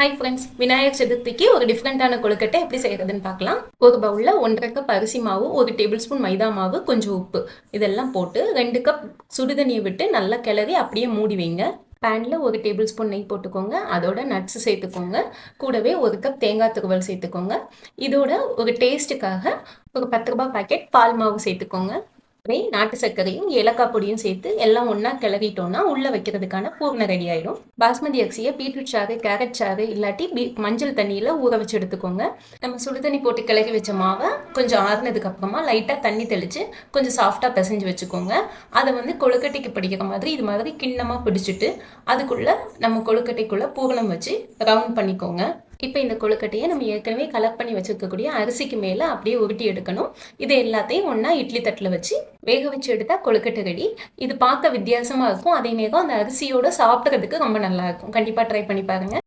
Hi friends, Vinayagar சதுர்த்திக்கு ஒரு டிஃப்ரெண்ட்டான கொழுக்கட்டை எப்படி செய்யறதுன்னு பார்க்கலாம். ஒரு பவுலில் 1.5 கப் அரிசி மாவு, 1 டேபிள் ஸ்பூன் மைதா மாவு, கொஞ்சம் உப்பு இதெல்லாம் போட்டு 2 கப் சுடுதண்ணியை விட்டு நல்லா கிளறி அப்படியே மூடி வைங்க. பேனில் 1 டேபிள் ஸ்பூன் நெய் போட்டுக்கோங்க. அதோட நட்ஸ் சேர்த்துக்கோங்க. கூடவே 1 கப் தேங்காய் துருவல் சேர்த்துக்கோங்க. இதோட ஒரு டேஸ்ட்டுக்காக ஒரு 10 ரூபாய் பாக்கெட் பால் மாவு சேர்த்துக்கோங்க. நாட்டு சர்க்கரையும் ஏலக்காய் பொடியும் சேர்த்து எல்லாம் ஒன்றா கிளறிட்டோம்னா உள்ளே வைக்கிறதுக்கான பூர்ணம் ரெடி ஆயிடும். பாஸ்மதி அரிசியை பீட்ரூட் சாறு, கேரட் சாறு இல்லாட்டி மஞ்சள் தண்ணியில் ஊற வச்சு எடுத்துக்கோங்க. நம்ம சுடுதண்ணி போட்டு கிளறி வச்ச மாவை கொஞ்சம் ஆறுனதுக்கு அப்புறமா லைட்டாக தண்ணி தெளித்து கொஞ்சம் சாஃப்டாக பிசைஞ்சு வச்சுக்கோங்க. அதை கொழுக்கட்டைக்கு பிடிக்கிற மாதிரி இது மாதிரி கிண்ணமாக பிடிச்சிட்டு அதுக்குள்ளே நம்ம கொழுக்கட்டைக்குள்ளே பூரணம் வச்சு ரவுண்ட் பண்ணிக்கோங்க. இப்போ இந்த கொழுக்கட்டையை நம்ம ஏற்கனவே கலர் பண்ணி வச்சுருக்கக்கூடிய அரிசிக்கு மேலே அப்படியே உருட்டி எடுக்கணும். இது எல்லாத்தையும் ஒன்றா இட்லி தட்டில் வச்சு வேக வச்சு எடுத்தால் கொழுக்கட்டை ரெடி. இது பார்க்க வித்தியாசமாக இருக்கும், அதே நேரம் அந்த அரிசியோடு சாப்பிட்றதுக்கு ரொம்ப நல்லா இருக்கும். கண்டிப்பாக ட்ரை பண்ணி பாருங்கள்.